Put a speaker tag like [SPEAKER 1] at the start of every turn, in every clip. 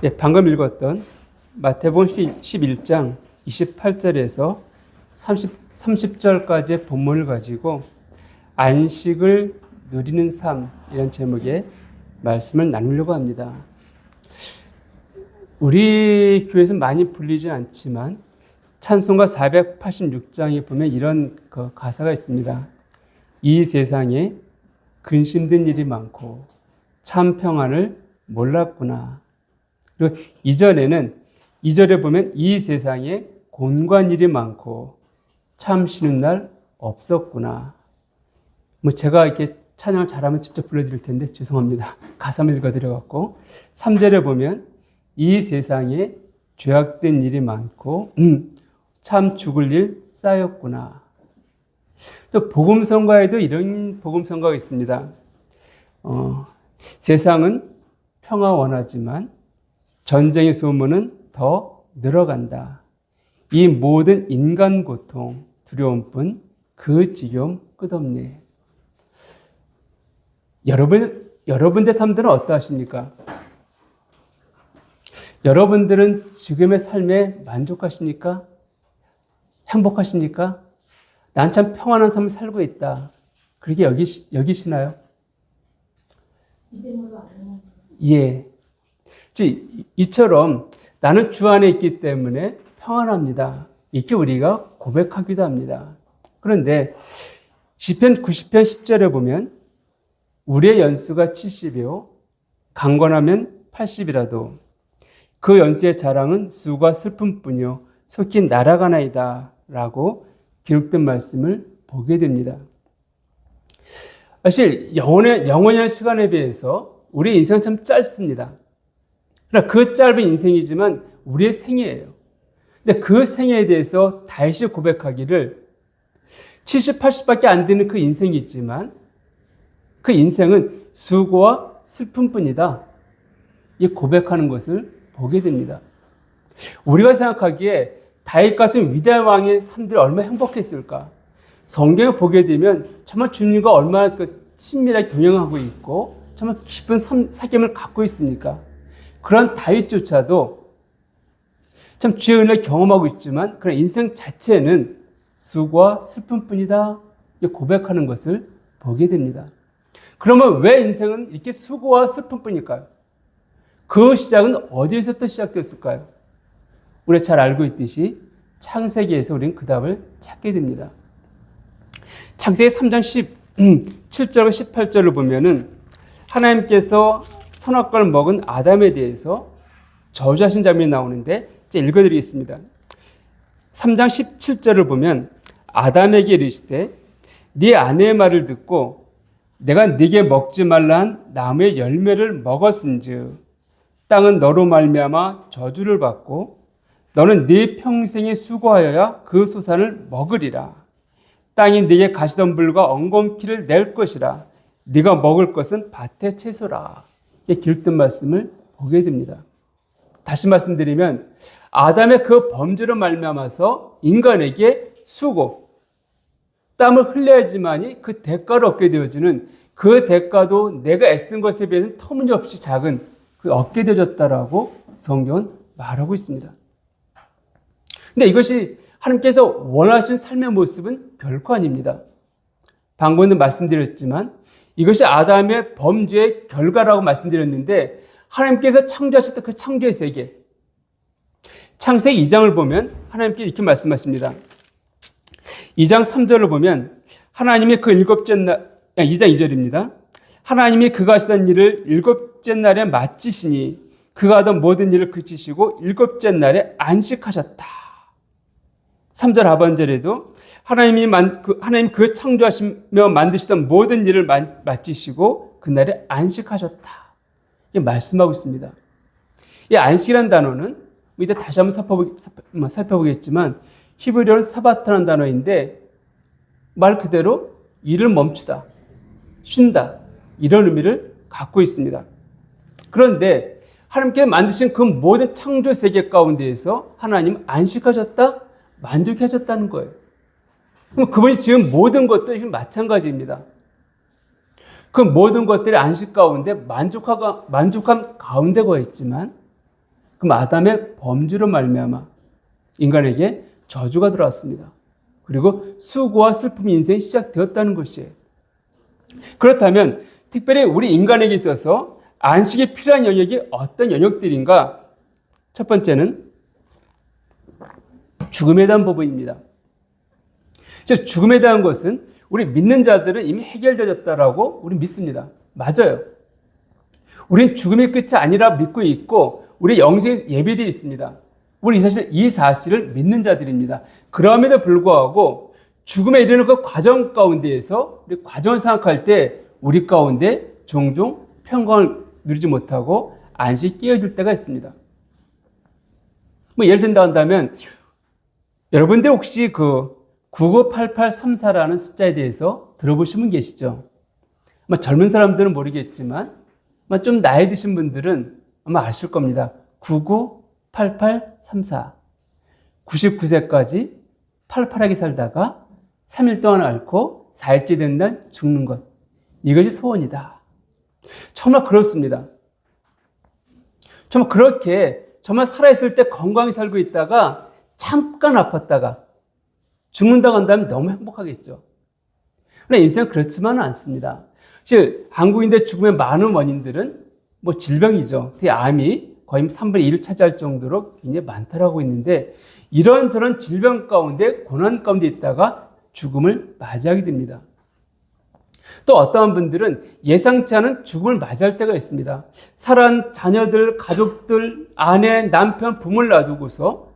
[SPEAKER 1] 예, 방금 읽었던 마태복음 11장 28절에서 30절까지의 본문을 가지고 안식을 누리는 삶, 이런 제목의 말씀을 나누려고 합니다. 우리 교회에서 많이 불리진 않지만 찬송가 486장에 보면 이런 가사가 있습니다. 이 세상에 근심된 일이 많고 참 평안을 몰랐구나. 그리고 이전에는 2절에 보면 이 세상에 곤고한 일이 많고 참 쉬는 날 없었구나. 제가 이렇게 찬양을 잘하면 직접 불러드릴 텐데 죄송합니다. 가사만 읽어드려갖고 3절에 보면 이 세상에 죄악된 일이 많고 참 죽을 일 쌓였구나. 또 복음성가에도 이런 복음성가가 있습니다. 세상은 평화 원하지만 전쟁의 소문은 더 늘어간다. 이 모든 인간 고통, 두려움뿐 그 지겨움 끝없네. 여러분들 삶들은 어떠하십니까? 여러분들은 지금의 삶에 만족하십니까? 행복하십니까? 난 참 평안한 삶을 살고 있다. 그렇게 여기시나요? 예. 이처럼 나는 주 안에 있기 때문에 평안합니다. 이렇게 우리가 고백하기도 합니다. 그런데 시편 90편 10절에 보면 우리의 연수가 70이요 강건하면 80이라도 그 연수의 자랑은 수고와 슬픔뿐이요 속히 날아가나이다 라고 기록된 말씀을 보게 됩니다. 사실 영원이라는 시간에 비해서 우리의 인생은 참 짧습니다. 그러나 그 짧은 인생이지만 우리의 생애예요. 근데 그 생애에 대해서 다시 고백하기를 70, 80밖에 안 되는 그 인생이 있지만 그 인생은 수고와 슬픔뿐이다. 이 고백하는 것을 보게 됩니다. 우리가 생각하기에 다윗 같은 위대한 왕의 삶들이 얼마나 행복했을까? 성경을 보게 되면 정말 주님과 얼마나 친밀하게 동행하고 있고 정말 깊은 사귐을 갖고 있습니까? 그런 다윗조차도 참 주의 은혜를 경험하고 있지만 그런 인생 자체는 수고와 슬픔뿐이다. 고백하는 것을 보게 됩니다. 그러면 왜 인생은 이렇게 수고와 슬픔뿐일까요? 그 시작은 어디에서부터 시작됐을까요? 우리가 잘 알고 있듯이 창세기에서 우리는 그 답을 찾게 됩니다. 창세기 3장 17절과 18절을 보면은 하나님께서 선악과를 먹은 아담에 대해서 저주하신 장면이 나오는데 읽어드리겠습니다. 3장 17절을 보면 아담에게 이르시되 네 아내의 말을 듣고 내가 네게 먹지 말라 한 나무의 열매를 먹었은즉 땅은 너로 말미암아 저주를 받고 너는 네 평생에 수고하여야 그 소산을 먹으리라. 땅이 네게 가시덤불과 엉겅퀴를 낼 것이라. 네가 먹을 것은 밭의 채소라. 이게 기록된 말씀을 보게 됩니다. 다시 말씀드리면 아담의 그 범죄로 말미암아서 인간에게 수고, 땀을 흘려야지만이 그 대가를 얻게 되어지는 그 대가도 내가 애쓴 것에 비해서는 터무니없이 작은 그 얻게 되어졌다라고 성경은 말하고 있습니다. 근데 이것이 하나님께서 원하신 삶의 모습은 결코 아닙니다. 방금도 말씀드렸지만 이것이 아담의 범죄의 결과라고 말씀드렸는데 하나님께서 창조하셨던 그 창조의 세계, 창세기 2장을 보면 하나님께서 이렇게 말씀하십니다. 2장 3절을 보면 하나님이 그 일곱째 날, 2장 2절입니다. 하나님이 그가 하시던 일을 일곱째 날에 마치시니 그가 하던 모든 일을 그치시고 일곱째 날에 안식하셨다. 3절 하반절에도 하나님 그 창조하시며 만드시던 모든 일을 마치시고 그날에 안식하셨다. 이게 말씀하고 있습니다. 이 안식이라는 단어는 이제 다시 한번 살펴보겠지만 히브리어는 사바트라는 단어인데 말 그대로 일을 멈추다, 쉰다 이런 의미를 갖고 있습니다. 그런데 하나님께 만드신 그 모든 창조 세계 가운데에서 하나님 안식하셨다, 만족하셨다는 거예요. 그럼 그분이 지금 모든 것들이 마찬가지입니다. 그 모든 것들이 안식 가운데 만족함 가운데 거했지만 그럼 아담의 범죄로 말미암아 인간에게 저주가 들어왔습니다. 그리고 수고와 슬픔의 인생이 시작되었다는 것이에요. 그렇다면 특별히 우리 인간에게 있어서 안식이 필요한 영역이 어떤 영역들인가? 첫 번째는 죽음에 대한 부분입니다. 즉 죽음에 대한 것은 우리 믿는 자들은 이미 해결되었다라고 우리 믿습니다. 맞아요. 우린 죽음의 끝이 아니라 믿고 있고 우리 영생의 예비들이 있습니다. 우리 이 사실을 믿는 자들입니다. 그럼에도 불구하고 죽음에 이르는 그 과정 가운데에서 우리 과정을 생각할 때 우리 가운데 종종 평강을 누리지 못하고 안식이 깨어질 때가 있습니다. 뭐 예를 든다 한다면 여러분들 혹시 그 998834라는 숫자에 대해서 들어보신 분 계시죠? 아마 젊은 사람들은 모르겠지만 아마 좀 나이 드신 분들은 아마 아실 겁니다. 998834 99세까지 팔팔하게 살다가 3일 동안 앓고 4일째 된 날 죽는 것, 이것이 소원이다. 정말 그렇습니다. 정말 그렇게 정말 살아있을 때 건강히 살고 있다가 잠깐 아팠다가 죽는다고 한다면 너무 행복하겠죠. 그러나 인생은 그렇지만은 않습니다. 즉 한국인의 죽음의 많은 원인들은 뭐 질병이죠. 특히 암이 거의 3분의 1을 차지할 정도로 굉장히 많다라고 있는데 이런저런 질병 가운데 고난 가운데 있다가 죽음을 맞이하게 됩니다. 또 어떠한 분들은 예상치 않은 죽음을 맞이할 때가 있습니다. 사랑하는 자녀들, 가족들, 아내, 남편, 부모를 놔두고서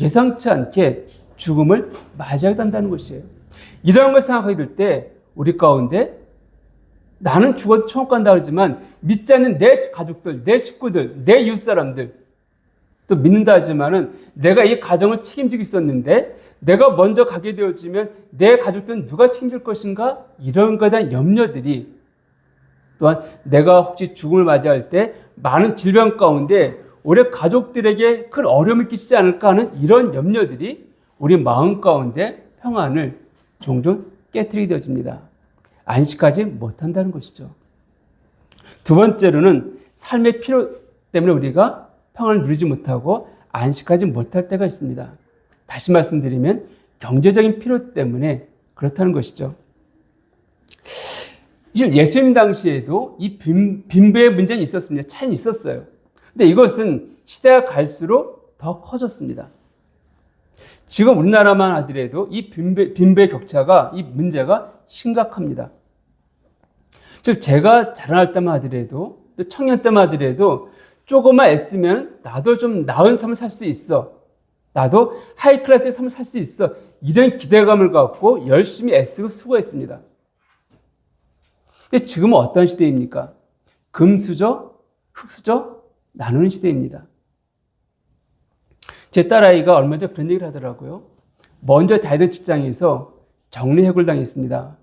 [SPEAKER 1] 예상치 않게 죽음을 맞이하게 된다는 것이에요. 이런 걸 생각하게 될 때 우리 가운데 나는 죽어도 천국 간다 그러지만 믿지 않는 내 가족들, 내 식구들, 내 이웃 사람들 또 믿는다 하지만은 내가 이 가정을 책임지고 있었는데 내가 먼저 가게 되어지면 내 가족들은 누가 책임질 것인가? 이런 것에 대한 염려들이 또한 내가 혹시 죽음을 맞이할 때 많은 질병 가운데 올해 가족들에게 큰 어려움을 끼치지 않을까 하는 이런 염려들이 우리 마음 가운데 평안을 종종 깨트리게 되어집니다. 안식하지 못한다는 것이죠. 두 번째로는 삶의 필요 때문에 우리가 평안을 누리지 못하고 안식하지 못할 때가 있습니다. 다시 말씀드리면 경제적인 필요 때문에 그렇다는 것이죠. 예수님 당시에도 이 빈부의 문제는 있었습니다. 차이는 있었어요. 근데 이것은 시대가 갈수록 더 커졌습니다. 지금 우리나라만 하더라도 이 빈부의 격차가, 이 문제가 심각합니다. 즉 제가 자라날 때만 하더라도, 또 청년 때만 하더라도 조금만 애쓰면 나도 좀 나은 삶을 살 수 있어. 나도 하이클래스의 삶을 살 수 있어. 이런 기대감을 갖고 열심히 애쓰고 수고했습니다. 근데 지금은 어떤 시대입니까? 금수저, 흙수저 나누는 시대입니다. 제 딸아이가 얼마 전에 그런 얘기를 하더라고요. 먼저 다니던 직장에서 정리해고를 당했습니다.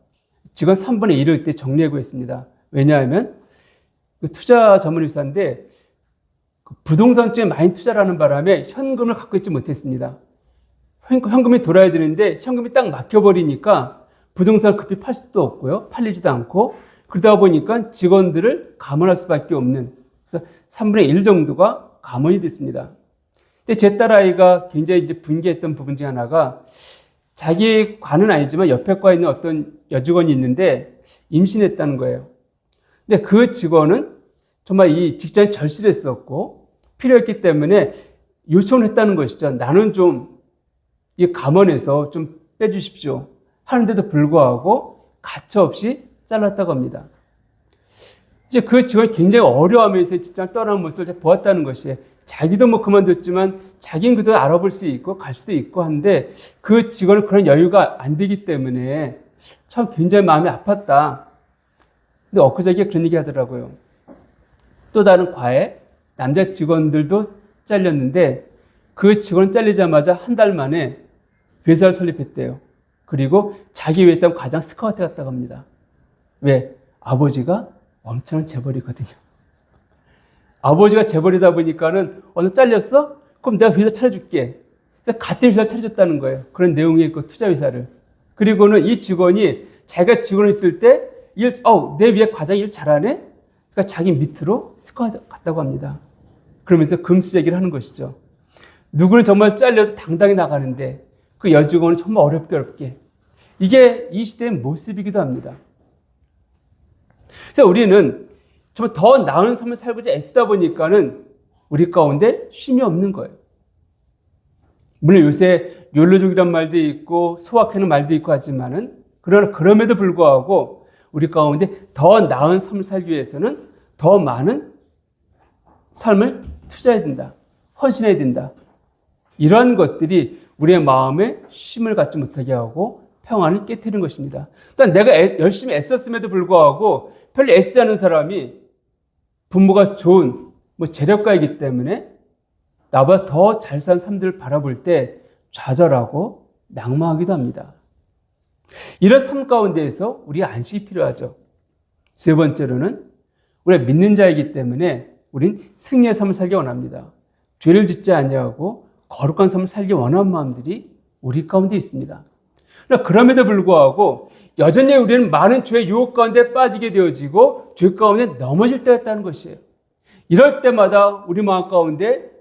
[SPEAKER 1] 직원 3분의 1을 때 정리해고했습니다. 왜냐하면 투자 전문회사인데 부동산 쪽에 많이 투자를 하는 바람에 현금을 갖고 있지 못했습니다. 현금이 돌아야 되는데 현금이 딱 막혀버리니까 부동산을 급히 팔 수도 없고요. 팔리지도 않고 그러다 보니까 직원들을 감원할 수밖에 없는, 그래서 3분의 1 정도가 감원이 됐습니다. 근데 제 딸아이가 굉장히 이제 분개했던 부분 중 하나가 자기 과는 아니지만 옆에 과에 있는 어떤 여직원이 있는데 임신했다는 거예요. 근데 그 직원은 정말 이 직장이 절실했었고 필요했기 때문에 요청을 했다는 것이죠. 나는 좀 이 감원에서 좀 빼주십시오. 하는데도 불구하고 가차없이 잘랐다고 합니다. 이제 그 직원이 굉장히 어려워하면서 직장을 떠나는 모습을 보았다는 것이에요. 자기도 뭐 그만뒀지만 자기는 그래도 알아볼 수 있고 갈 수도 있고 한데 그 직원은 그런 여유가 안 되기 때문에 참 굉장히 마음이 아팠다. 근데 엊그저께 그런 얘기 하더라고요. 또 다른 과에 남자 직원들도 잘렸는데 그 직원 잘리자마자 한 달 만에 회사를 설립했대요. 그리고 자기 위에 있던 가장 스카우트 갔다고 합니다. 왜? 아버지가 엄청난 재벌이거든요. 아버지가 재벌이다 보니까는 오늘 잘렸어? 그럼 내가 회사 차려줄게. 그래서 같은 회사를 차려줬다는 거예요. 그런 내용의 그 투자 회사를. 그리고는 이 직원이 자기가 직원을 있을 때 내 위에 과장이 일 잘하네? 그러니까 자기 밑으로 스카우트 갔다고 합니다. 그러면서 금수저기를 하는 것이죠. 누구는 정말 잘려도 당당히 나가는데 그 여직원은 정말 어렵게 이게 이 시대의 모습이기도 합니다. 그래서 우리는 정말 더 나은 삶을 살고자 애쓰다 보니까는 우리 가운데 쉼이 없는 거예요. 물론 요새 욜로족이란 말도 있고 소확행의 말도 있고 하지만은 그러나 그럼에도 불구하고 우리 가운데 더 나은 삶을 살기 위해서는 더 많은 삶을 투자해야 된다. 헌신해야 된다. 이러한 것들이 우리의 마음에 쉼을 갖지 못하게 하고 평안을 깨트리는 것입니다. 또 내가 열심히 애썼음에도 불구하고 별로 애쓰지 않은 사람이 부모가 좋은 재력가이기 때문에 나보다 더 잘 산 사람들을 바라볼 때 좌절하고 낙망하기도 합니다. 이런 삶 가운데에서 우리가 안식이 필요하죠. 세 번째로는 우리가 믿는 자이기 때문에 우린 승리의 삶을 살기 원합니다. 죄를 짓지 아니하고 거룩한 삶을 살기 원하는 마음들이 우리 가운데 있습니다. 그럼에도 불구하고 여전히 우리는 많은 죄의 유혹 가운데 빠지게 되어지고 죄 가운데 넘어질 때가 있다는 것이에요. 이럴 때마다 우리 마음 가운데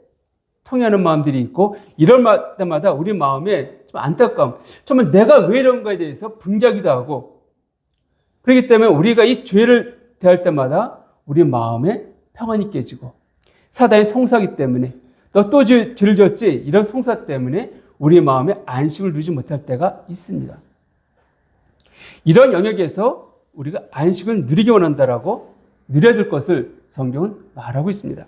[SPEAKER 1] 통해하는 마음들이 있고 이럴 때마다 우리 마음에 좀 안타까움, 정말 내가 왜 이런가에 대해서 분개하기도 하고 그렇기 때문에 우리가 이 죄를 대할 때마다 우리 마음에 평안이 깨지고 사단의 송사기 때문에 너 또 죄를 졌지? 이런 송사 때문에 우리 마음에 안식을 누리지 못할 때가 있습니다. 이런 영역에서 우리가 안식을 누리기 원한다라고 누려야 될 것을 성경은 말하고 있습니다.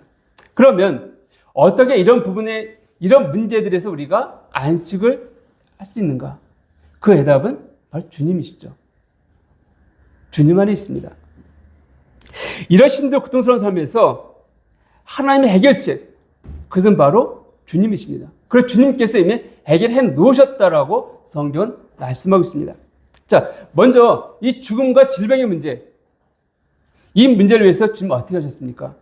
[SPEAKER 1] 그러면 어떻게 이런 부분에 이런 문제들에서 우리가 안식을 할 수 있는가? 그 대답은 바로 주님이시죠. 주님 안에 있습니다. 이런 힘들고 고통스러운 삶에서 하나님의 해결책, 그것은 바로 주님이십니다. 그래서 주님께서 이미 해결해 놓으셨다라고 성경은 말씀하고 있습니다. 자, 먼저 이 죽음과 질병의 문제, 이 문제를 위해서 주님 어떻게 하셨습니까?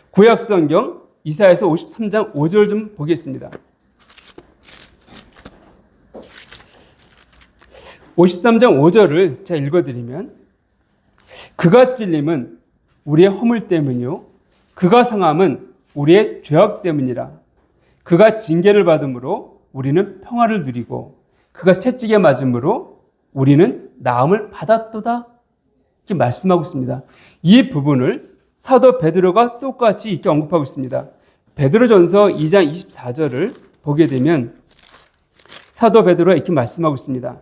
[SPEAKER 1] 구약 성경 이사야서 53장 5절 좀 보겠습니다. 53장 5절을 제가 읽어드리면 그가 찔림은 우리의 허물 때문이요 그가 상함은 우리의 죄악 때문이라. 그가 징계를 받음으로 우리는 평화를 누리고 그가 채찍에 맞음으로 우리는 나음을 받았도다. 이렇게 말씀하고 있습니다. 이 부분을 사도 베드로가 똑같이 이렇게 언급하고 있습니다. 베드로전서 2장 24절을 보게 되면 사도 베드로가 이렇게 말씀하고 있습니다.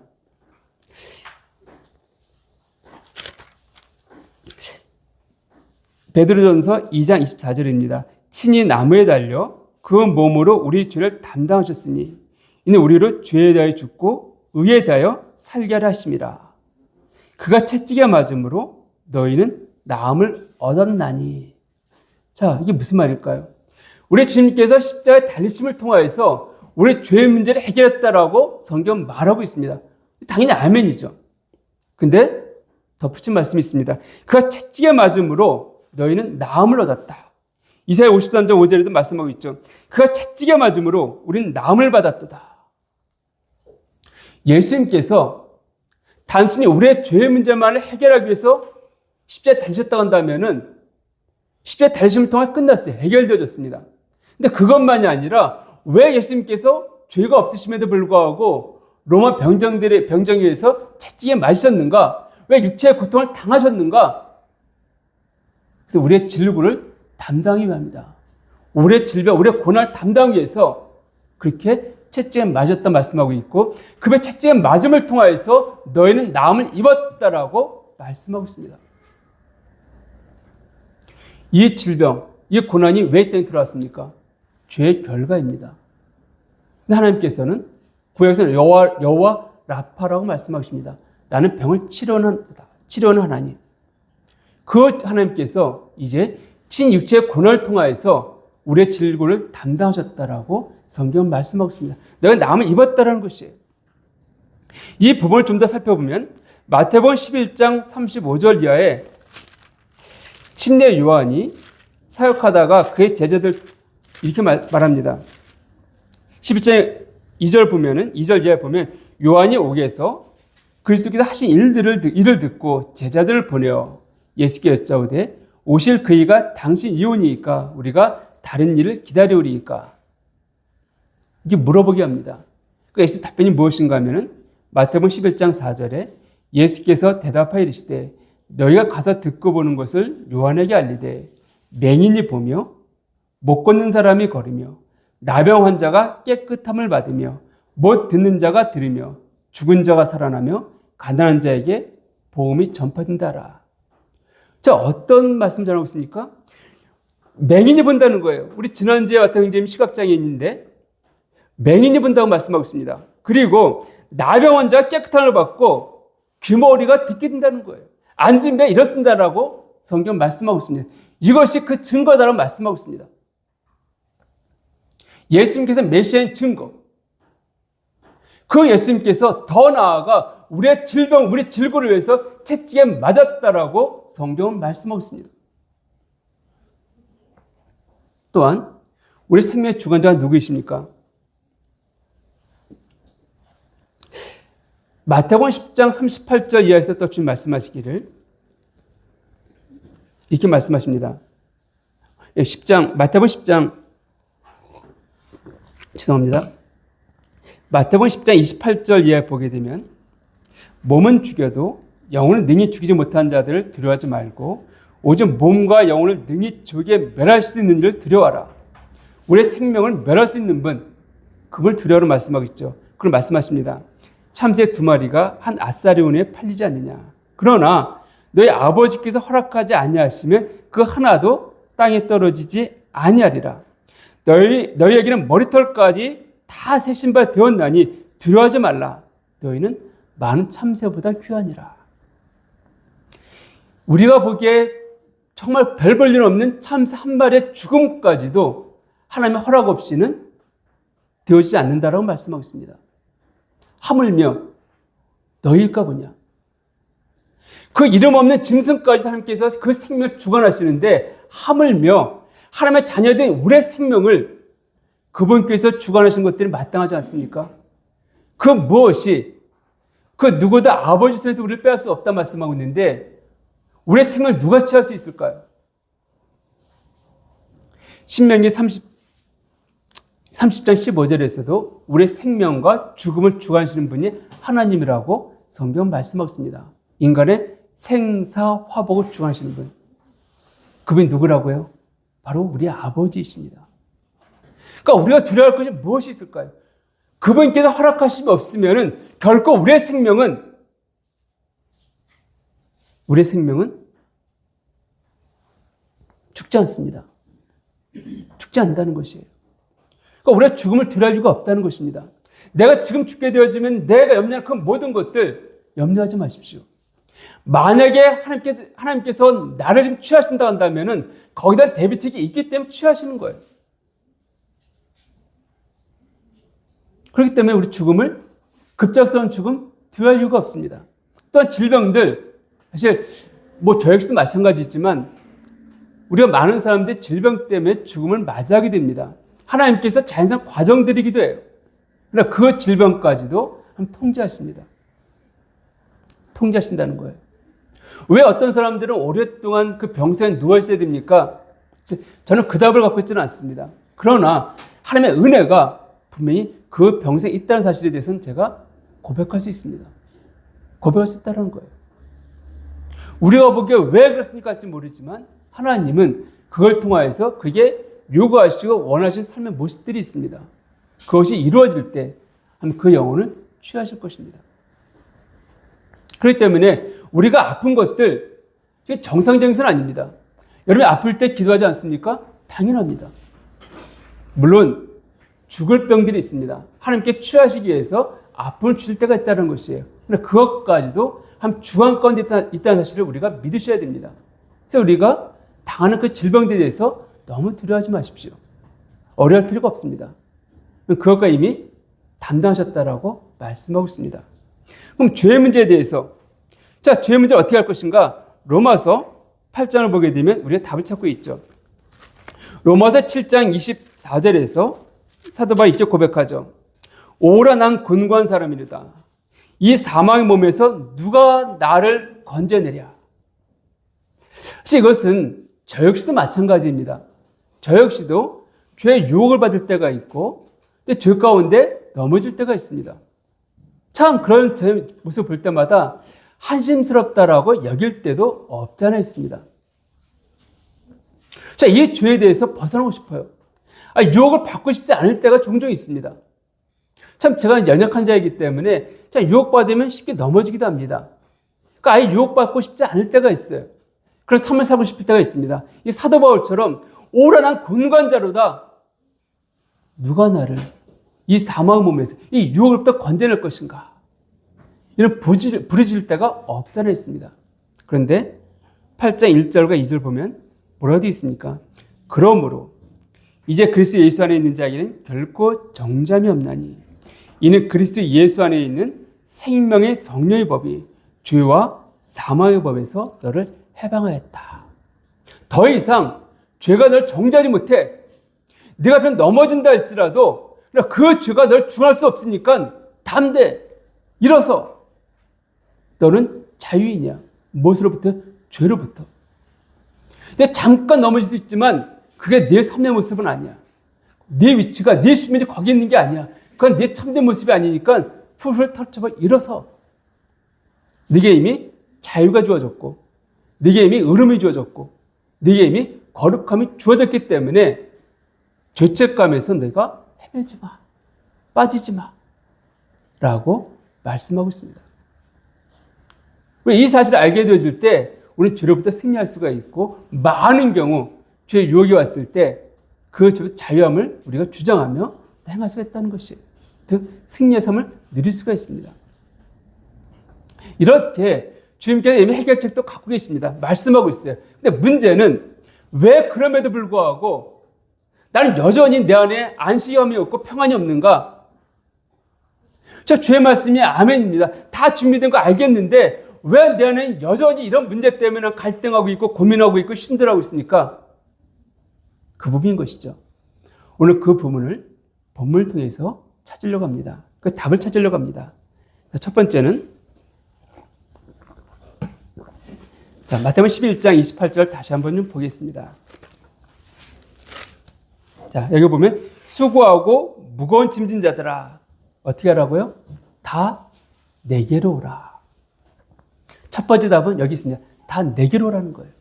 [SPEAKER 1] 베드로전서 2장 24절입니다. 친히 나무에 달려 그 몸으로 우리 죄를 담당하셨으니 이는 우리로 죄에 대하여 죽고 의에 대하여 살게 하려 하심이라. 그가 채찍에 맞음으로 너희는 나음을 얻었나니. 자, 이게 무슨 말일까요? 우리 주님께서 십자가의 달리심을 통하여서 우리 죄의 문제를 해결했다라고 성경 말하고 있습니다. 당연히 아멘이죠. 근데 덧붙인 말씀이 있습니다. 그가 채찍에 맞음으로 너희는 나음을 얻었다. 이사야 53장 5절에도 말씀하고 있죠. 그가 채찍에 맞음으로 우리는 나음을 받았도다. 예수님께서 단순히 우리의 죄의 문제만을 해결하기 위해서 십자가에 달리셨다고 한다면은 십자가의 달리심을 통해 끝났어요. 해결되어졌습니다. 근데 그것만이 아니라 왜 예수님께서 죄가 없으심에도 불구하고 로마 병정들의 병정에 의해서 채찍에 맞으셨는가? 왜 육체의 고통을 당하셨는가? 그래서 우리의 질고를 담당하기 위함이다. 우리의 질병, 우리의 고난을 담당하기 위해서 그렇게 채찍에 맞았다 말씀하고 있고 그 채찍에 맞음을 통하여서 너희는 나음을 입었다라고 말씀하고 있습니다. 이 질병, 이 고난이 왜 이 땅에 들어왔습니까? 죄의 결과입니다. 근데 하나님께서는 구약에서는 여호와 라파라고 말씀하십니다. 나는 병을 치료하는 하나님. 그 하나님께서 이제 친육체의 고난을 통하여서 우리의 질고를 담당하셨다라고 성경은 말씀하고 있습니다. 내가 나음을 입었다라는 것이에요. 이 부분을 좀 더 살펴보면 마태복음 11장 35절 이하에 침례 요한이 사역하다가 그의 제자들 이렇게 말합니다. 11장 2절 보면은 2절 이하에 보면 요한이 옥에서 그리스도께서 하신 일을 듣고 제자들을 보내어 예수께 여짜오되 오실 그이가 당신 이오니이까 우리가 다른 일을 기다려오리이까? 이게 물어보게 합니다. 그 예수 답변이 무엇인가 하면은 마태복음 11장 4절에 예수께서 대답하여 이르시되 너희가 가서 듣고 보는 것을 요한에게 알리되 맹인이 보며 못 걷는 사람이 걸으며 나병 환자가 깨끗함을 받으며 못 듣는 자가 들으며 죽은 자가 살아나며 가난한 자에게 복음이 전파된다라. 자, 어떤 말씀 전하고 있습니까? 맹인이 본다는 거예요. 우리 지난주에 왔던 형제님 시각장애인인데 맹인이 본다고 말씀하고 있습니다. 그리고 나병 환자가 깨끗함을 받고 귀머리가 듣게 된다는 거예요. 앉은 배 일어선다라고 성경 말씀하고 있습니다. 이것이 그 증거다라고 말씀하고 있습니다. 예수님께서 메시아인 증거. 그 예수님께서 더 나아가 우리의 질병, 우리의 질고를 위해서 채찍에 맞았다라고 성경은 말씀하고 있습니다. 또한 우리 생명의 주관자가 누구이십니까? 마태복음 10장 38절 이하에서 또 주님 말씀하시기를 이렇게 말씀하십니다. 마태복음 10장 죄송합니다. 마태복음 10장 28절 이하에 보게 되면 몸은 죽여도 영혼은 능히 죽이지 못한 자들을 두려워하지 말고 오직 몸과 영혼을 능히 죽게 멸할 수 있는 이를 두려워하라. 우리의 생명을 멸할 수 있는 분, 그걸 두려워하라 말씀하고 있죠. 그걸 말씀하십니다. 참새 2마리가 한 아싸리 운에 팔리지 않느냐. 그러나 너희 아버지께서 허락하지 아니하시면 그 하나도 땅에 떨어지지 아니하리라. 너희에게는 머리털까지 다 세신 바 되었나니 두려워하지 말라. 너희는 많은 참새보다 귀하니라. 우리가 보기에 정말 별 볼 일 없는 참새 한 마리의 죽음까지도 하나님의 허락 없이는 되어지지 않는다라고 말씀하고 있습니다. 하물며 너희일까 보냐. 그 이름 없는 짐승까지 하나님께서 그 생명을 주관하시는데 하물며 하나님의 자녀된 우리의 생명을 그분께서 주관하신 것들이 마땅하지 않습니까? 그 무엇이 그 누구도 아버지 손에서 우리를 빼앗을 수 없다 말씀하고 있는데 우리의 생명을 누가 취할 수 있을까요? 신명기 30장 15절에서도 우리의 생명과 죽음을 주관하시는 분이 하나님이라고 성경 말씀하고 있습니다. 인간의 생사화복을 주관하시는 분. 그분이 누구라고요? 바로 우리 아버지이십니다. 그러니까 우리가 두려워할 것이 무엇이 있을까요? 그분께서 허락하심이 없으면 결코 우리의 생명은 죽지 않습니다. 죽지 않는다는 것이에요. 그러니까 우리가 죽음을 두려워할 이유가 없다는 것입니다. 내가 지금 죽게 되어지면 내가 염려하는 그 모든 것들 염려하지 마십시오. 만약에 하나님께서 나를 지금 취하신다 한다면 거기다 대비책이 있기 때문에 취하시는 거예요. 그렇기 때문에 우리 죽음을 급작스러운 죽음 두려워할 이유가 없습니다. 또한 질병들 사실 저 역시도 마찬가지지만 우리가 많은 사람들이 질병 때문에 죽음을 맞이하게 됩니다. 하나님께서 자연스러운 과정들이기도 해요. 그러나 그 질병까지도 통제하십니다. 통제하신다는 거예요. 왜 어떤 사람들은 오랫동안 그 병상에 누워 있어야 됩니까? 저는 그 답을 갖고 있지는 않습니다. 그러나 하나님의 은혜가 분명히 그 병상에 있다는 사실에 대해서는 제가 고백할 수 있습니다. 고백할 수 있다는 거예요. 우리가 보기에 왜 그렇습니까? 할지 모르지만 하나님은 그걸 통하여서 그게 요구하시고 원하시는 삶의 모습들이 있습니다. 그것이 이루어질 때 그 영혼을 취하실 것입니다. 그렇기 때문에 우리가 아픈 것들 정상적인 것은 아닙니다. 여러분이 아플 때 기도하지 않습니까? 당연합니다. 물론 죽을 병들이 있습니다. 하나님께 취하시기 위해서 아픔을 주실 때가 있다는 것이에요. 그런데 그것까지도 한 주관 가운데 있다는 사실을 우리가 믿으셔야 됩니다. 그래서 우리가 당하는 그 질병들에 대해서 너무 두려워하지 마십시오. 어려울 필요가 없습니다. 그것과 이미 담당하셨다라고 말씀하고 있습니다. 그럼 죄의 문제에 대해서 죄의 문제를 어떻게 할 것인가? 로마서 8장을 보게 되면 우리가 답을 찾고 있죠. 로마서 7장 24절에서 사도 바울이 이렇게 고백하죠. 오라 난 곤고한 사람이로다. 이 사망의 몸에서 누가 나를 건져내랴. 사실 이것은 저 역시도 마찬가지입니다. 저 역시도 죄의 유혹을 받을 때가 있고 근데 죄 가운데 넘어질 때가 있습니다. 참 그런 제 모습을 볼 때마다 한심스럽다라고 여길 때도 없지 않아 있습니다. 자, 이 죄에 대해서 벗어나고 싶어요. 유혹을 받고 싶지 않을 때가 종종 있습니다. 참 제가 연약한 자이기 때문에 참 유혹받으면 쉽게 넘어지기도 합니다. 그러니까 아예 유혹받고 싶지 않을 때가 있어요. 그런 삶을 살고 싶을 때가 있습니다. 이 사도 바울처럼 오라난 곤관자로다. 누가 나를 이 사망의 몸에서 이 유혹으로부터 건져낼 것인가? 이런 부르짖을 때가 없잖아 있습니다. 그런데 8장 1절과 2절 보면 뭐라고 되어 있습니까? 그러므로 이제 그리스도 예수 안에 있는 자에게는 결코 정잠이 없나니 이는 그리스도 예수 안에 있는 생명의 성령의 법이 죄와 사망의 법에서 너를 해방하였다. 더 이상 죄가 널 정죄하지 못해. 네가 그냥 넘어진다 할지라도 그 죄가 널 중할 수 없으니까 담대 일어서 너는 자유인이야. 무엇으로부터? 죄로부터. 근데 잠깐 넘어질 수 있지만 그게 내 삶의 모습은 아니야. 내 위치가 내 신분이 거기 있는 게 아니야. 그건 내 참된 모습이 아니니까 풀을 털쳐봐 일어서. 네게 이미 자유가 주어졌고 네게 이미 의름이 주어졌고 네게 이미 거룩함이 주어졌기 때문에 죄책감에서 내가 헤매지 마. 빠지지 마. 라고 말씀하고 있습니다. 우리 이 사실을 알게 되어질 때 우리는 죄로부터 승리할 수가 있고 많은 경우 죄의 유혹이 왔을 때 그 자유함을 우리가 주장하며 행할 수가 있다는 것이 즉 승리의 삶을 누릴 수가 있습니다. 이렇게 주님께서 이미 해결책도 갖고 계십니다. 말씀하고 있어요. 근데 문제는 왜 그럼에도 불구하고 나는 여전히 내 안에 안식감이 없고 평안이 없는가? 저 주의 말씀이 아멘입니다. 다 준비된 거 알겠는데 왜 내 안에 여전히 이런 문제 때문에 갈등하고 있고 고민하고 있고 힘들어하고 있습니까? 그 부분인 것이죠. 오늘 그 부분을 본문을 통해서 찾으려고 합니다. 그 답을 찾으려고 합니다. 첫 번째는 마태복음 11장 28절 다시 한번 좀 보겠습니다. 자, 여기 보면 수고하고 무거운 짐진 자들아 어떻게 하라고요? 다 내게로 오라. 첫 번째 답은 여기 있습니다. 다 내게로 오라는 거예요.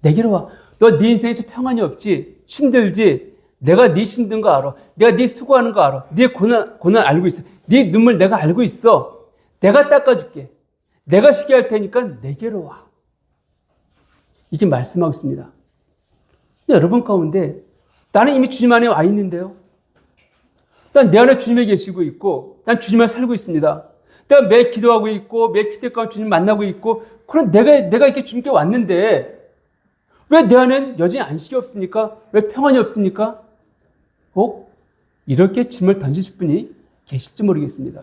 [SPEAKER 1] 내게로 와. 너 네 인생에서 평안이 없지? 힘들지? 내가 네 힘든 거 알아. 내가 네 수고하는 거 알아. 네 고난 알고 있어. 네 눈물 내가 알고 있어. 내가 닦아줄게. 내가 쉬게 할 테니까 내게로 와. 이게 말씀하고 있습니다. 근데 여러분 가운데 나는 이미 주님 안에 와 있는데요. 난 내 안에 주님이 계시고 있고 난 주님 안에 살고 있습니다. 내가 매 기도하고 있고 매 기도 가운데 주님 만나고 있고 그럼 내가 이렇게 주님께 왔는데 왜 내 안엔 여전히 안식이 없습니까? 왜 평안이 없습니까? 혹 이렇게 질문을 던지실 분이 계실지 모르겠습니다.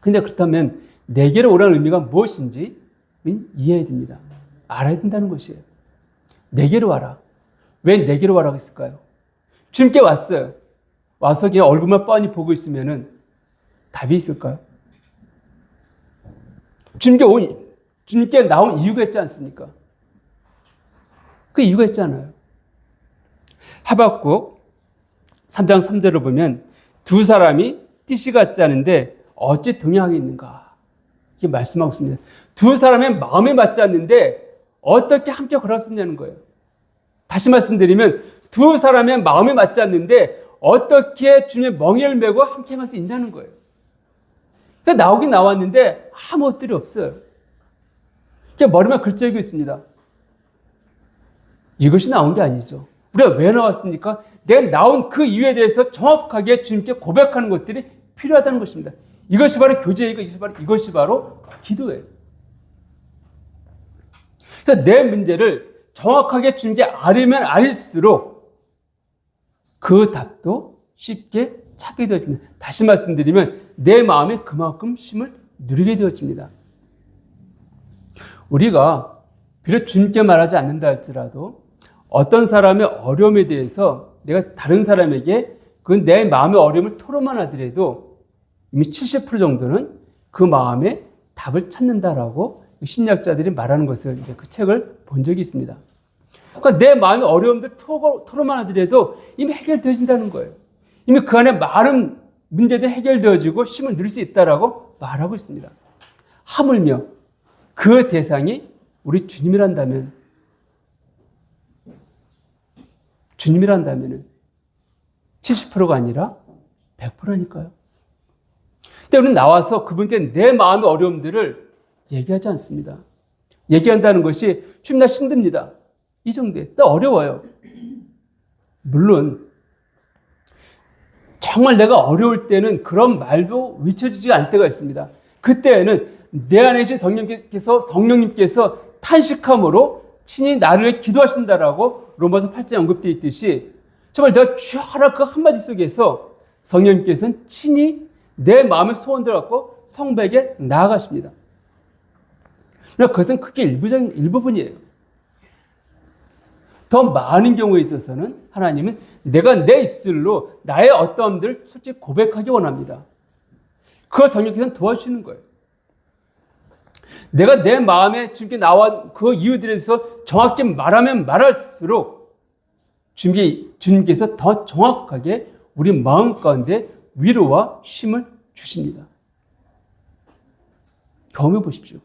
[SPEAKER 1] 그런데 그렇다면 내게로 오라는 의미가 무엇인지 이해해야 됩니다. 알아야 된다는 것이에요. 내게로 와라. 왜 내게로 와라고 했을까요? 주님께 왔어요. 와서 그냥 얼굴만 뻔히 보고 있으면 답이 있을까요? 주님께 나온 이유가 있지 않습니까? 그 이유가 있잖아요. 하박국 3장 3절을 보면 두 사람이 뜻이 같지 않은데 어찌 동행하겠는가? 이렇게 말씀하고 있습니다. 두 사람의 마음이 맞지 않는데 어떻게 함께 걸을 수 있냐는 거예요. 다시 말씀드리면 두 사람의 마음이 맞지 않는데 어떻게 주님의 멍에를 메고 함께 할 수 있냐는 거예요. 그러니까 나오긴 나왔는데 아무것들이 없어요. 그냥 머리만 글적이고 있습니다. 이것이 나온 게 아니죠. 우리가 왜 나왔습니까? 내가 나온 그 이유에 대해서 정확하게 주님께 고백하는 것들이 필요하다는 것입니다. 이것이 바로 교제이고 이것이 바로 기도예요. 그래서 내 문제를 정확하게 주님께 알면 알수록 그 답도 쉽게 찾게 되어집니다. 다시 말씀드리면 내 마음에 그만큼 힘을 누리게 되어집니다. 우리가 비록 주님께 말하지 않는다 할지라도 어떤 사람의 어려움에 대해서 내가 다른 사람에게 그 내 마음의 어려움을 토로만 하더라도 이미 70% 정도는 그 마음에 답을 찾는다라고 심리학자들이 말하는 것을 그 책을 본 적이 있습니다. 그러니까 내 마음의 어려움들 토로만 하더라도 이미 해결되어진다는 거예요. 이미 그 안에 많은 문제들이 해결되어지고 쉼을 누릴 수 있다라고 말하고 있습니다. 하물며 그 대상이 우리 주님이란다면 70%가 아니라 100%라니까요. 근데 우리는 나와서 그분께 내 마음의 어려움들을 얘기하지 않습니다. 얘기한다는 것이 주님 나 힘듭니다. 이 정도에 나 어려워요. 물론 정말 내가 어려울 때는 그런 말도 외쳐지지가 않을 때가 있습니다. 그때에는 내 안에 계신 성령님께서 탄식함으로 친히 나를 위해 기도하신다라고 로마서 8장에 언급되어 있듯이 정말 내가 주여 하라 그 한마디 속에서 성령님께서는 친히 내 마음의 소원들을 갖고 성부에게 나아가십니다. 그러나 그것은 크게 일부분이에요. 더 많은 경우에 있어서는 하나님은 내가 내 입술로 나의 어떠함들을 솔직히 고백하기 원합니다. 그걸 성령께서는 도와주시는 거예요. 내가 내 마음에 주님께 나와 그 이유들에 대해서 정확히 말하면 말할수록 주님께서 더 정확하게 우리 마음 가운데 위로와 쉼을 주십니다. 경험해 보십시오.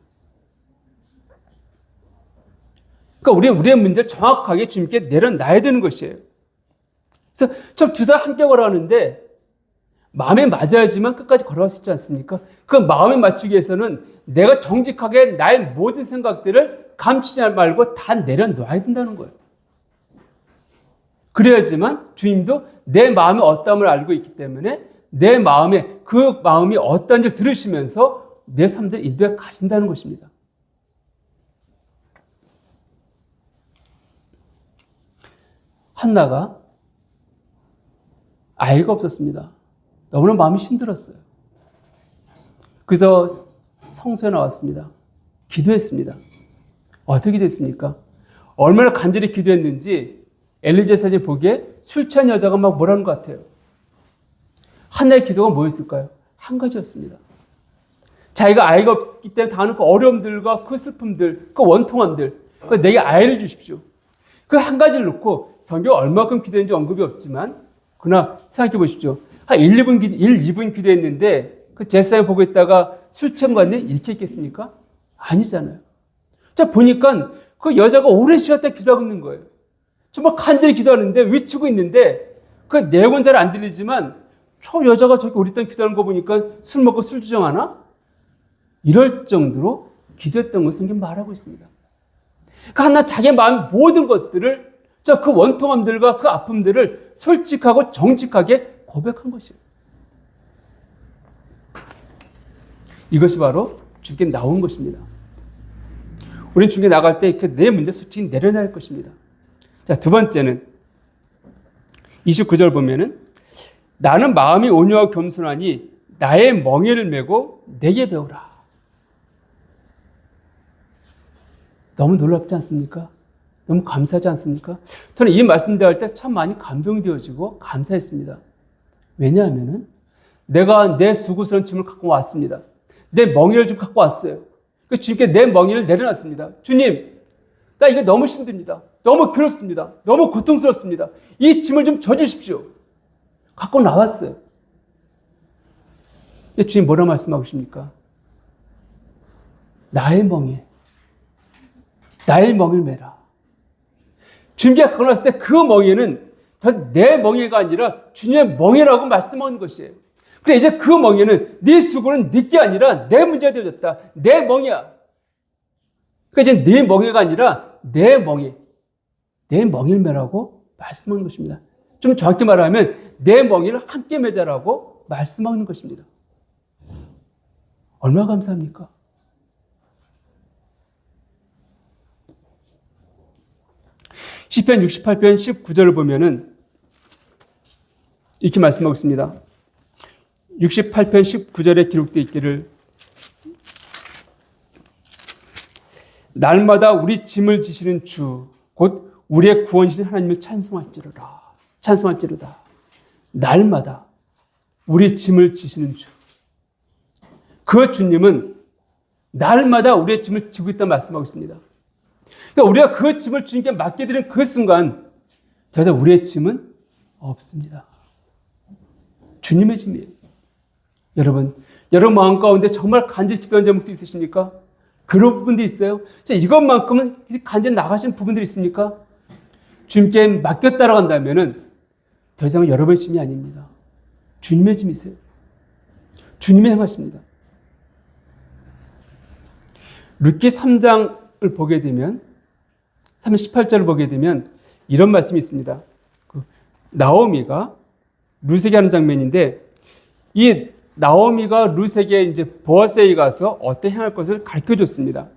[SPEAKER 1] 그러니까 우리의 문제를 정확하게 주님께 내려놔야 되는 것이에요. 그래서 저 두 사람 함께 걸어가는데 마음에 맞아야지만 끝까지 걸어갈 수 있지 않습니까? 그 마음에 맞추기 위해서는 내가 정직하게 나의 모든 생각들을 감추지 말고 다 내려놔야 된다는 거예요. 그래야지만 주님도 내 마음의 어떠함을 알고 있기 때문에 내 마음에 그 마음이 어떠한지 들으시면서 내 삶을 인도해 가신다는 것입니다. 한나가 아이가 없었습니다. 너무나 마음이 힘들었어요. 그래서 성소에 나왔습니다. 기도했습니다. 어떻게 기도했습니까? 얼마나 간절히 기도했는지 엘리제 사진 보기에 술 취한 여자가 막 뭐라는 것 같아요. 한나의 기도가 뭐였을까요? 한 가지였습니다. 자기가 아이가 없기 때문에 당하는 그 어려움들과 그 슬픔들, 그 원통함들, 내게 아이를 주십시오. 그 한 가지를 놓고 성경 얼마큼 기도했는지 언급이 없지만 그러나 생각해 보십시오. 한 2분 기도했는데 그 제사에 보고 있다가 술 취한 거 같네? 이렇게 했겠습니까? 아니잖아요. 자, 보니까 그 여자가 오랜 시간 동안 기도하고 있는 거예요. 정말 간절히 기도하는데 외치고 있는데 그 내용은 잘 안 들리지만 저 여자가 저렇게 오랫동안 기도하는 거 보니까 술 먹고 술 주정하나? 이럴 정도로 기도했던 것을 성경이 말하고 있습니다. 그러니까 하나 자기 마음 모든 것들을 그 원통함들과 그 아픔들을 솔직하고 정직하게 고백한 것이에요. 이것이 바로 주님께 나온 것입니다. 우리는 주님께 나갈 때 내 문제 솔직히 내려놔야 할 것입니다. 자, 두 번째는 29절 보면은 나는 마음이 온유하고 겸손하니 나의 멍에를 메고 내게 배우라. 너무 놀랍지 않습니까? 너무 감사하지 않습니까? 저는 이 말씀 대할 때 참 많이 감동이 되어지고 감사했습니다. 왜냐하면은 내가 내 수고스러운 짐을 갖고 왔습니다. 내 멍에를 좀 갖고 왔어요. 주님께 내 멍에를 내려놨습니다. 주님, 나 이거 너무 힘듭니다. 너무 괴롭습니다. 너무 고통스럽습니다. 이 짐을 좀 져주십시오. 갖고 나왔어요. 주님 뭐라 말씀하고 계십니까? 나의 멍에, 나의 멍을 메라. 주님께 갖고 나왔을 때 그 멍에는 내 멍에가 아니라 주님의 멍에라고 말씀하는 것이에요. 그래 이제 그 멍에는 네 수고는 네게 아니라 내 문제가 되어졌다. 내 멍이야. 그러니까 이제 네 멍에가 아니라 내 멍에, 내 멍에를 메라고 말씀하는 것입니다. 좀 정확히 말하면 내 멍에를 함께 메자라고 말씀하는 것입니다. 얼마나 감사합니까? 시편 68편 19절을 보면은 이렇게 말씀하고 있습니다. 68편 19절에 기록되어 있기를 날마다 우리 짐을 지시는 주 곧 우리의 구원이신 하나님을 찬송할지로다. 날마다 우리 짐을 지시는 주. 그 주님은 날마다 우리의 짐을 지고 있다고 말씀하고 있습니다. 그러니까 우리가 그 짐을 주님께 맡겨드린 그 순간 더 이상 우리의 짐은 없습니다. 주님의 짐이에요. 여러분 마음 가운데 정말 간절히 기도한 제목도 있으십니까? 그런 부분들이 있어요. 이것만큼은 간절히 나가신 부분들이 있습니까? 주님께 맡겼다라고 한다면은 더 이상은 여러분의 짐이 아닙니다. 주님의 짐이세요. 주님의 행하십니다. 룻기 3장을 보게 되면 18절을 보게 되면 이런 말씀이 있습니다. 나오미가 룻에게 하는 장면인데 이 나오미가 룻에게 이제 보아스에 가서 어떻게 행할 것을 가르쳐 줬습니다.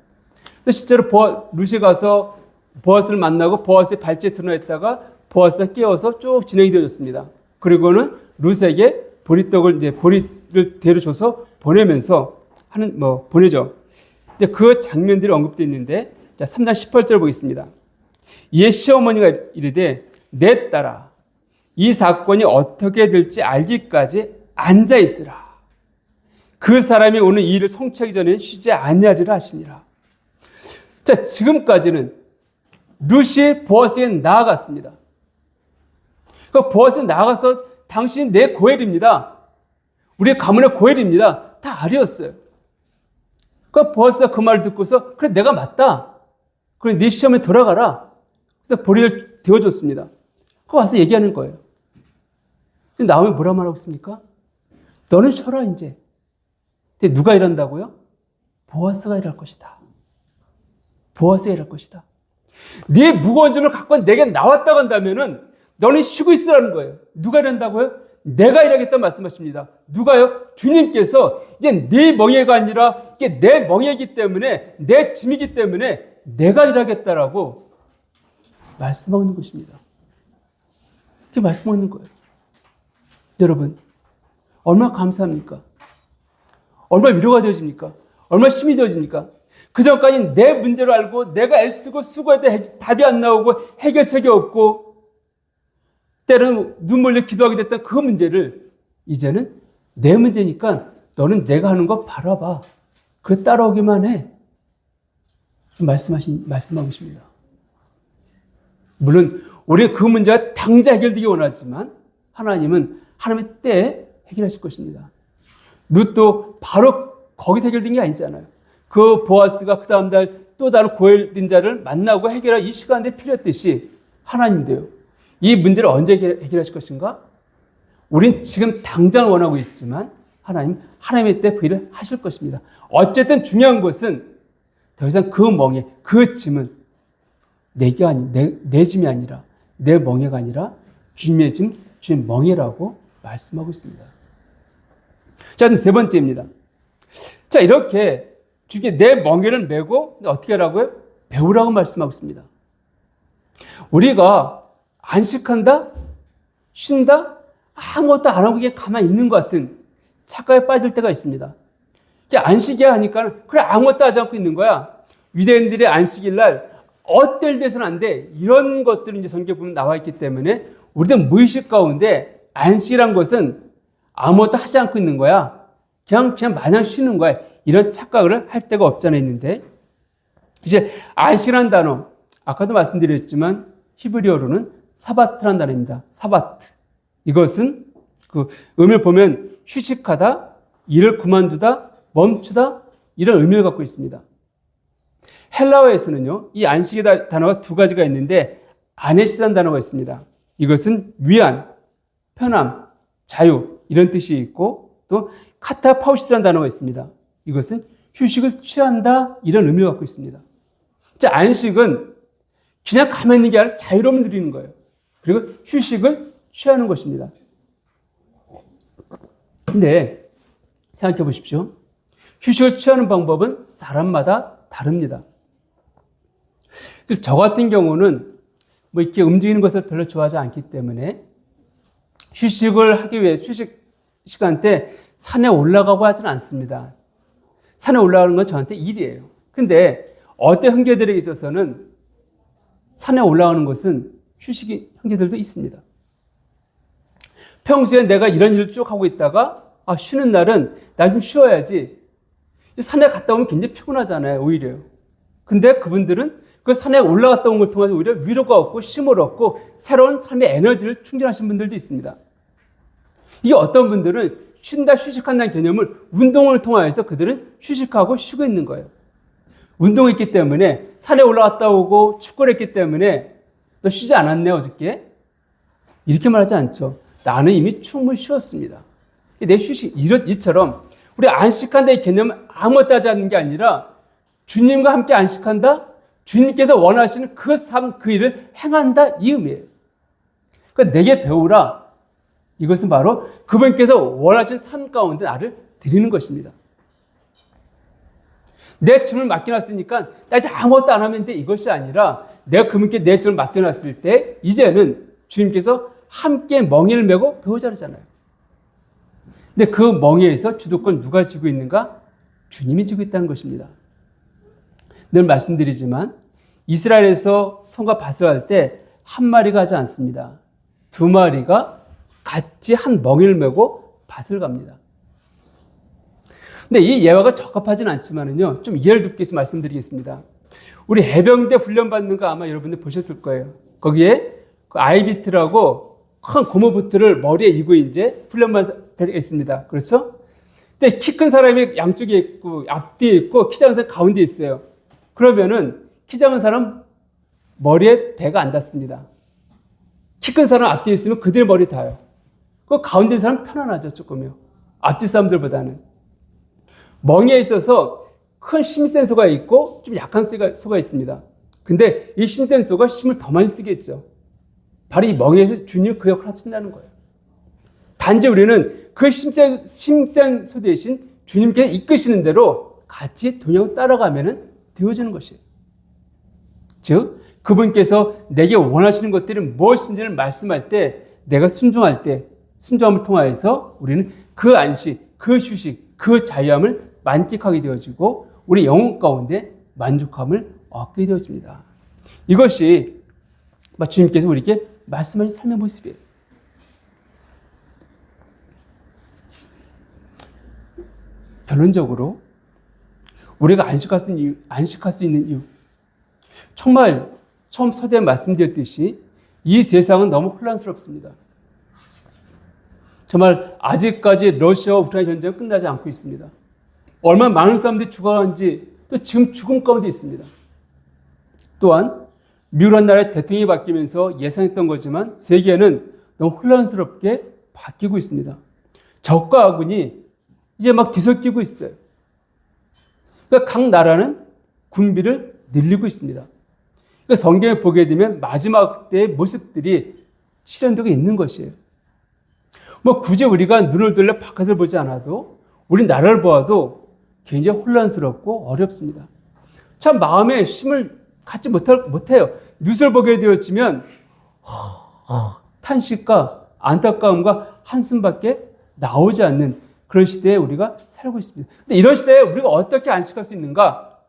[SPEAKER 1] 실제로 룻이 가서 보아스를 만나고 보아스의 발치에 드러냈다가 보아스가 깨워서 쭉 진행이 되어졌습니다. 그리고는 룻에게 보리를 데려줘서 보내면서 보내죠. 이제 그 장면들이 언급되어 있는데, 자, 3장 18절 보겠습니다. 이에 시어머니가 이르되 내 딸아 이 사건이 어떻게 될지 알기까지 앉아 있으라. 그 사람이 오늘 이 일을 성취하기 전에 쉬지 아니하리라 하시니라. 자, 지금까지는 룻이 보아스에게 나아갔습니다. 그 보아스에 나아가서 당신이 내 고엘입니다. 우리의 가문의 고엘입니다. 다 알이었어요. 그 보아스가 그 말을 듣고서 그래 내가 맞다. 그래 네 시험에 돌아가라. 그래서 보리를 데워줬습니다. 그거 와서 얘기하는 거예요. 근데 나오미 뭐라 말하고 있습니까? 너는 쉬어라 이제. 근데 누가 일한다고요? 보아스가 일할 것이다. 보아스가 일할 것이다. 네 무거운 짐을 갖고 내게 나왔다고 한다면은 너는 쉬고 있으라는 거예요. 누가 일한다고요? 내가 일하겠다 말씀하십니다. 누가요? 주님께서 이제 네 멍에가 아니라 이게 내 멍에이기 때문에 내 짐이기 때문에 내가 일하겠다라고 말씀하고 있는 것입니다. 그렇게 말씀하고 있는 거예요. 여러분 얼마나 감사합니까? 얼마나 위로가 되어집니까? 얼마나 힘이 되어집니까? 그전까지 내 문제를 알고 내가 애쓰고 수고해도 답이 안 나오고 해결책이 없고 때로는 눈물 흘려 기도하게 됐던 그 문제를 이제는 내 문제니까 너는 내가 하는 거 바라봐. 그거 따라오기만 해. 말씀하고 있습니다. 물론 우리 그 문제가 당장 해결되기 원하지만 하나님은 하나님의 때에 해결하실 것입니다. 룻도 바로 거기서 해결된 게 아니잖아요. 그 보아스가 그 다음 달 또 다른 고엘된 자를 만나고 해결할 이 시간에 필요했듯이 하나님도요. 이 문제를 언제 해결하실 것인가? 우린 지금 당장 원하고 있지만 하나님의 때 그 일을 하실 것입니다. 어쨌든 중요한 것은 더 이상 그 멍에, 그 짐은 내 짐이 아니라 내 멍에가 아니라 주님의 짐, 주님의 멍에라고 말씀하고 있습니다. 자, 그럼 세 번째입니다. 자, 이렇게 주님께 내 멍에를 메고 어떻게 하라고요? 배우라고 말씀하고 있습니다. 우리가 안식한다? 쉰다? 아무것도 안 하고 그냥 가만히 있는 것 같은 착각에 빠질 때가 있습니다. 안식이야 하니까 그래 아무것도 하지 않고 있는 거야. 유대인들의 안식일 날 어떨 돼서는 안 돼. 이런 것들이 이제 성경에 보면 나와 있기 때문에 우리도 무의식 가운데 안식이란 것은 아무것도 하지 않고 있는 거야. 그냥 마냥 쉬는 거야. 이런 착각을 할 데가 없잖아 있는데 이제 안식이라는 단어 아까도 말씀드렸지만 히브리어로는 사바트란 단어입니다. 사바트. 이것은 그 의미를 보면 휴식하다, 일을 그만두다, 멈추다 이런 의미를 갖고 있습니다. 헬라어에서는요, 이 안식의 단어가 두 가지가 있는데 아네시라는 단어가 있습니다. 이것은 위안, 편함, 자유 이런 뜻이 있고 또 카타파우시라는 단어가 있습니다. 이것은 휴식을 취한다 이런 의미를 갖고 있습니다. 자, 안식은 그냥 가만히 있는 게 아니라 자유로움을 누리는 거예요. 그리고 휴식을 취하는 것입니다. 근데 생각해 보십시오. 휴식을 취하는 방법은 사람마다 다릅니다. 그래서 저 같은 경우는 뭐 이렇게 움직이는 것을 별로 좋아하지 않기 때문에 휴식을 하기 위해 휴식 시간 때 산에 올라가고 하지는 않습니다. 산에 올라가는 건 저한테 일이에요. 근데 어떤 형제들에게 있어서는 산에 올라가는 것은 휴식이 형제들도 있습니다. 평소에 내가 이런 일을 쭉 하고 있다가 쉬는 날은 나 좀 쉬어야지. 산에 갔다 오면 굉장히 피곤하잖아요. 오히려. 근데 그분들은 그 산에 올라갔다 온 걸 통해서 오히려 위로가 얻고 힘을 얻고 새로운 삶의 에너지를 충전하신 분들도 있습니다. 이게 어떤 분들은 쉰다, 휴식한다는 개념을 운동을 통해서 그들은 휴식하고 쉬고 있는 거예요. 운동했기 때문에 산에 올라갔다 오고 축구를 했기 때문에 너 쉬지 않았네 어저께? 이렇게 말하지 않죠. 나는 이미 충분히 쉬었습니다. 내 휴식, 이처럼 우리 안식한다의 개념은 아무것도 하지 않는 게 아니라 주님과 함께 안식한다? 주님께서 원하시는 그 삶, 그 일을 행한다? 이 의미예요. 그러니까 내게 배우라. 이것은 바로 그분께서 원하신 삶 가운데 나를 드리는 것입니다. 내 짐을 맡겨놨으니까 나 이제 아무것도 안 하면 돼. 이것이 아니라 내가 그분께 내 짐을 맡겨놨을 때 이제는 주님께서 함께 멍에를 메고 배우자르잖아요. 근데 그 멍에에서 주도권 누가 지고 있는가? 주님이 지고 있다는 것입니다. 늘 말씀드리지만 이스라엘에서 소가 밭을 할 때 한 마리가 하지 않습니다. 두 마리가 같이 한 멍에를 메고 밭을 갑니다. 근데 이 예화가 적합하진 않지만은요, 좀 이해를 돕기 위해서 말씀드리겠습니다. 우리 해병대 훈련 받는 거 아마 여러분들 보셨을 거예요. 거기에 그 아이비트라고 큰 고무보트를 머리에 이고 이제 훈련만 되어 있습니다. 그렇죠? 근데 키 큰 사람이 양쪽에 있고 앞뒤에 있고 키 작은 사람이 가운데 있어요. 그러면은 키 작은 사람 머리에 배가 안 닿습니다. 키 큰 사람 앞뒤에 있으면 그들 머리 닿아요. 그 가운데 사람 편안하죠, 조금요. 앞뒤 사람들보다는. 멍에 있어서 큰 힘센소가 있고 좀 약한 소가 있습니다. 근데 이 힘센소가 힘을 더 많이 쓰겠죠. 바로 이 멍에서 주님이 그 역할을 하신다는 거예요. 단지 우리는 그 힘센 소 대신 주님께서 이끄시는 대로 같이 동행 따라가면 되어지는 것이에요. 즉 그분께서 내게 원하시는 것들이 무엇인지를 말씀할 때 내가 순종할 때 순종함을 통하여서 우리는 그 안식, 그 휴식, 그 자유함을 만끽하게 되어지고 우리 영혼 가운데 만족함을 얻게 되어집니다. 이것이 주님께서 우리에게 말씀하신 삶의 모습이에요. 결론적으로 우리가 안식할 수 있는 이유, 정말 처음 서두에 말씀드렸듯이 이 세상은 너무 혼란스럽습니다. 정말 아직까지 러시아와 우크라이나 전쟁은 끝나지 않고 있습니다. 얼마나 많은 사람들이 죽어가는지 또 지금 죽음 가운데 있습니다. 또한 미국이라는 나라의 대통령이 바뀌면서 예상했던 거지만 세계는 너무 혼란스럽게 바뀌고 있습니다. 적과 아군이 이제 막 뒤섞이고 있어요. 그러니까 각 나라는 군비를 늘리고 있습니다. 그러니까 성경에 보게 되면 마지막 때의 모습들이 실현되고 있는 것이에요. 굳이 우리가 눈을 들려 바깥을 보지 않아도 우리 나라를 보아도 굉장히 혼란스럽고 어렵습니다. 참 마음에 힘을 갖지 못해요. 뉴스를 보게 되어지면 탄식과 안타까움과 한숨밖에 나오지 않는 그런 시대에 우리가 살고 있습니다. 근데 이런 시대에 우리가 어떻게 안식할 수 있는가?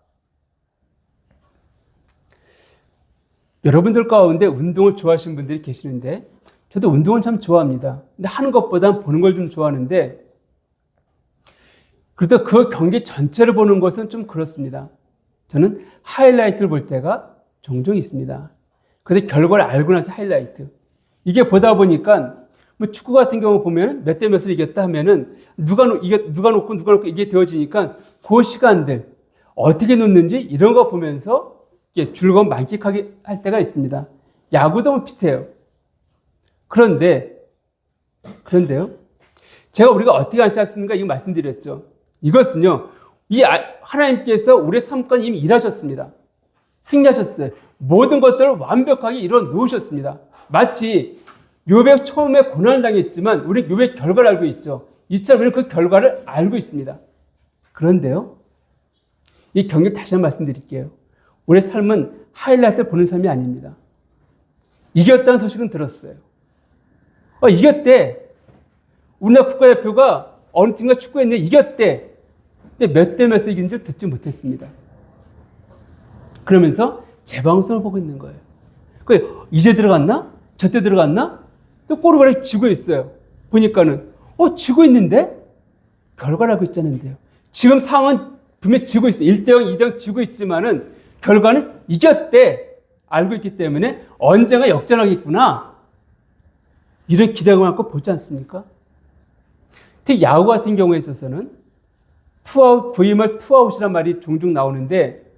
[SPEAKER 1] 여러분들 가운데 운동을 좋아하시는 분들이 계시는데 저도 운동을 참 좋아합니다. 근데 하는 것보다는 보는 걸 좀 좋아하는데 그래도 그 경기 전체를 보는 것은 좀 그렇습니다. 저는 하이라이트를 볼 때가 종종 있습니다. 그래서 결과를 알고 나서 하이라이트. 이게 보다 보니까 축구 같은 경우 보면 몇 대 몇으로 이겼다 하면은 누가 놓고 이게 되어지니까 그 시간들 어떻게 놓는지 이런 거 보면서 즐거움 만끽하게 할 때가 있습니다. 야구도 비슷해요. 그런데요. 우리가 어떻게 안식할 수 있는가 이거 말씀드렸죠. 이것은요. 하나님께서 우리의 삶 가운데 이미 일하셨습니다. 승리하셨어요. 모든 것들을 완벽하게 이루어 놓으셨습니다. 마치 욥이 처음에 고난을 당했지만 우리 욥의 결과를 알고 있죠. 이처럼 우리는 그 결과를 알고 있습니다. 그런데요. 이 경력 다시 한번 말씀드릴게요. 우리의 삶은 하이라이트를 보는 삶이 아닙니다. 이겼다는 소식은 들었어요. 이겼대. 우리나라 국가대표가 어느 팀과 축구했는데 이겼대. 근데 몇 대 몇을 이긴지 듣지 못했습니다. 그러면서 재방송을 보고 있는 거예요. 이제 들어갔나? 저때 들어갔나? 또 골을 지고 있어요. 보니까는 지고 있는데? 결과를 알고 있잖아요. 지금 상황은 분명히 지고 있어요. 1대0, 2대0 지고 있지만은 결과는 이겼대. 알고 있기 때문에 언젠가 역전하겠구나. 이런 기대감을 갖고 보지 않습니까? 특히 야구 같은 경우에 있어서는 투아웃, V말 투아웃이란 말이 종종 나오는데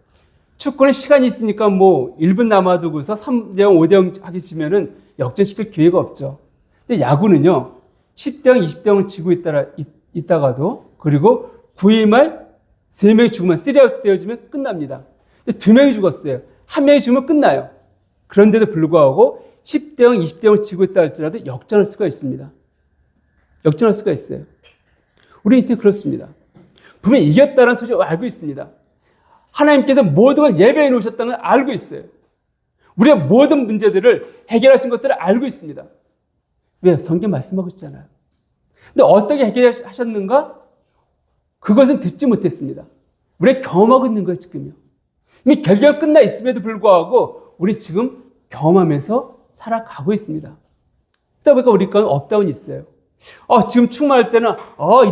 [SPEAKER 1] 축구는 시간이 있으니까 뭐 1분 남아두고서 3대0, 5대0 하게 지면은 역전시킬 기회가 없죠. 근데 야구는요, 10대0, 20대0을 지고 있다가도 그리고 9회 말 3명이 죽으면 3아웃 되어지면 끝납니다. 근데 2명이 죽었어요. 1명이 죽으면 끝나요. 그런데도 불구하고 10대0, 20대0을 지고 있다 할지라도 역전할 수가 있습니다. 역전할 수가 있어요. 우리 인생이 그렇습니다. 분명히 이겼다는 소식을 알고 있습니다. 하나님께서 모든 걸 예배해 놓으셨다는 걸 알고 있어요. 우리의 모든 문제들을 해결하신 것들을 알고 있습니다. 왜? 성경 말씀하고 있잖아요. 근데 어떻게 해결하셨는가? 그것은 듣지 못했습니다. 우리가 경험하고 있는 거예요, 지금요. 이미 결과가 끝나 있음에도 불구하고 우리 지금 경험하면서 살아가고 있습니다. 그러다 보니까 우리 가운데 업다운이 있어요. 지금 충만할 때는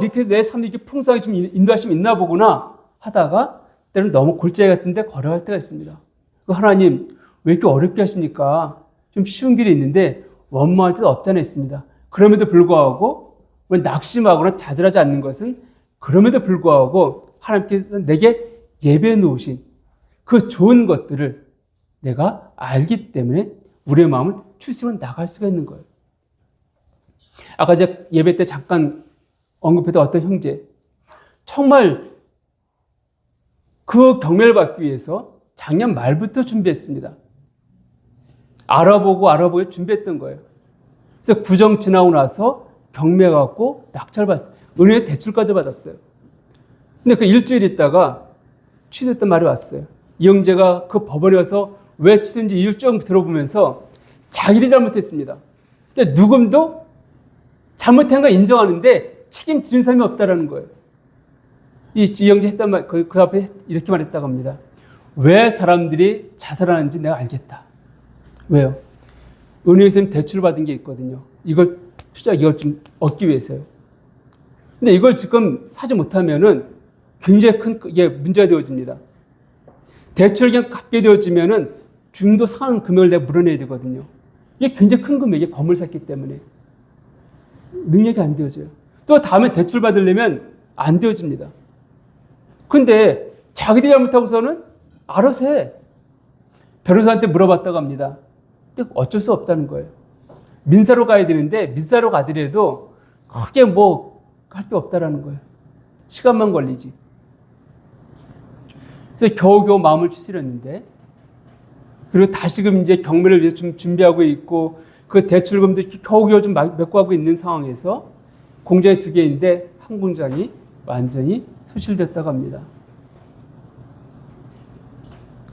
[SPEAKER 1] 이렇게 내 삶이 이렇게 풍성하게 좀 인도하심이 있나 보구나 하다가 때로는 너무 골짜기 같은데 걸어갈 때가 있습니다. 하나님 왜 이렇게 어렵게 하십니까? 좀 쉬운 길이 있는데 원망할 때도 없잖아 있습니다. 그럼에도 불구하고 우리 낙심하거나 좌절하지 않는 것은 그럼에도 불구하고 하나님께서 내게 예배해 놓으신 그 좋은 것들을 내가 알기 때문에 우리의 마음을 추스리고 나갈 수가 있는 거예요. 아까 제가 예배 때 잠깐 언급했던 어떤 형제, 정말 그 경매를 받기 위해서 작년 말부터 준비했습니다. 알아보고 준비했던 거예요. 그래서 구정 지나고 나서 경매 갖고 낙찰 받았어요. 은행에 대출까지 받았어요. 근데 그 일주일 있다가 취소했던 말이 왔어요. 이 형제가 그 법원에 가서 왜 취소인지 이유를 좀 들어보면서 자기들이 잘못했습니다. 근데 누금도 잘못한 거 인정하는데 책임지는 사람이 없다라는 거예요. 이 형제 했단 말, 그 앞에 이렇게 말했다고 합니다. 왜 사람들이 자살하는지 내가 알겠다. 왜요? 은행에서 대출 받은 게 있거든요. 이걸 좀 얻기 위해서요. 근데 이걸 지금 사지 못하면은 굉장히 큰 이게 문제가 되어집니다. 대출을 그냥 갚게 되어지면은 중도 상한 금액을 내가 물어내야 되거든요. 이게 굉장히 큰 금액이에요. 건물 샀기 때문에. 능력이 안 되어져요. 또 다음에 대출 받으려면 안 되어집니다. 근데 자기들이 잘못하고서는 알아서 해. 변호사한테 물어봤다고 합니다. 근데 어쩔 수 없다는 거예요. 민사로 가야 되는데 민사로 가더라도 크게 뭐 할 게 없다라는 거예요. 시간만 걸리지. 그래서 겨우겨우 마음을 추스렸는데, 그리고 다시금 이제 경매를 위해서 좀 준비하고 있고 그 대출금도 겨우겨우 좀 메꿔가고 있는 상황에서 공장이 2개인데 한 공장이 완전히 소실됐다고 합니다.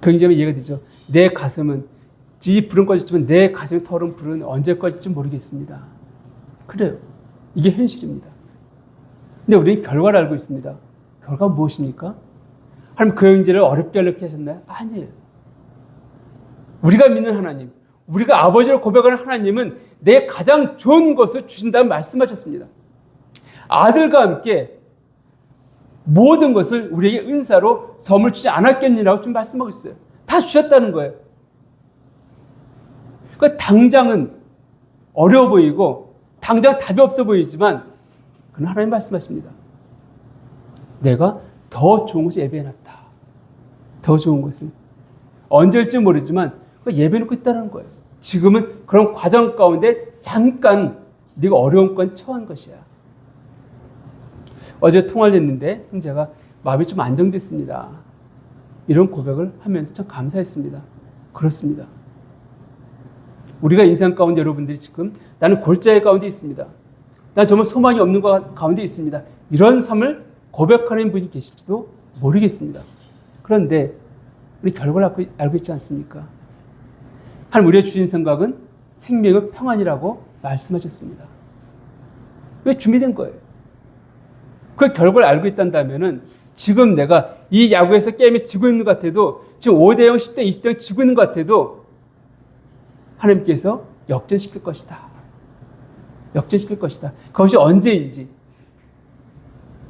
[SPEAKER 1] 굉장히 이해가 되죠. 내 가슴은 지 불은 꺼졌지만 내 가슴에 터는 불은 언제 꺼질지 모르겠습니다. 그래요. 이게 현실입니다. 근데 우리는 결과를 알고 있습니다. 결과가 무엇입니까? 하나님 그 형제를 어렵게 하려고 하셨나요? 아니에요. 우리가 믿는 하나님, 우리가 아버지로 고백하는 하나님은 내 가장 좋은 것을 주신다는 말씀하셨습니다. 아들과 함께 모든 것을 우리에게 은사로 선물 주지 않았겠느냐고 좀 말씀하고 있어요. 다 주셨다는 거예요. 그러니까 당장은 어려워 보이고 당장 답이 없어 보이지만 그건 하나님 말씀하십니다. 내가 더 좋은 것을 예배해놨다. 더 좋은 것을. 언제일지 모르지만 예배해놓고 있다는 거예요. 지금은 그런 과정 가운데 잠깐 네가 어려운 건 처한 것이야. 어제 통화를 했는데 형제가 마음이 좀 안정됐습니다. 이런 고백을 하면서 참 감사했습니다. 그렇습니다. 우리가 인생 가운데 여러분들이 지금 나는 골짜기 가운데 있습니다. 난 정말 소망이 없는 것 가운데 있습니다. 이런 삶을 고백하는 분이 계실지도 모르겠습니다. 그런데 우리 결과를 알고 있지 않습니까? 하나님 우리의 주신 생각은 생명의 평안이라고 말씀하셨습니다. 왜 준비된 거예요? 그 결과를 알고 있다면은 지금 내가 이 야구에서 게임에 지고 있는 것 같아도 지금 5대0, 10대, 20대 지고 있는 것 같아도 하나님께서 역전시킬 것이다. 역전시킬 것이다. 그것이 언제인지.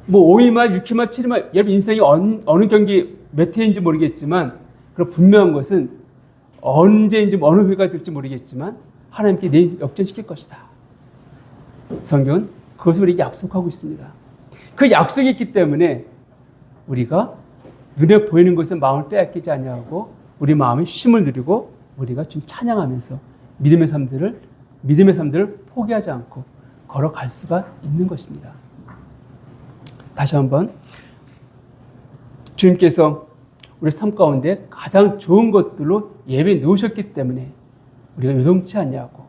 [SPEAKER 1] 뭐 5위 말, 6위 말, 7위 말 여러분 인생이 어느 경기 몇 회인지 모르겠지만 그리고 분명한 것은 언제인지 어느 회가 될지 모르겠지만 하나님께 내 역전시킬 것이다. 성경은 그것을 우리에게 약속하고 있습니다. 그 약속이 있기 때문에 우리가 눈에 보이는 것에 마음을 빼앗기지 아니하고 우리 마음에 쉼을 누리고 우리가 좀 찬양하면서 믿음의 삶들을 포기하지 않고 걸어갈 수가 있는 것입니다. 다시 한번 주님께서 우리 삶 가운데 가장 좋은 것들로 예배 놓으셨기 때문에 우리가 요동치 않냐고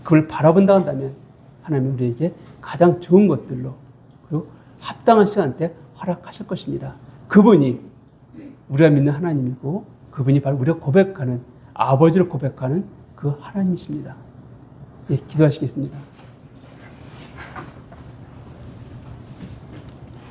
[SPEAKER 1] 그걸 바라본다 한다면 하나님은 우리에게 가장 좋은 것들로 그리고 합당한 시간대 허락하실 것입니다. 그분이 우리가 믿는 하나님이고 그분이 바로 우리가 고백하는 아버지를 고백하는 그 하나님이십니다. 예, 기도하시겠습니다.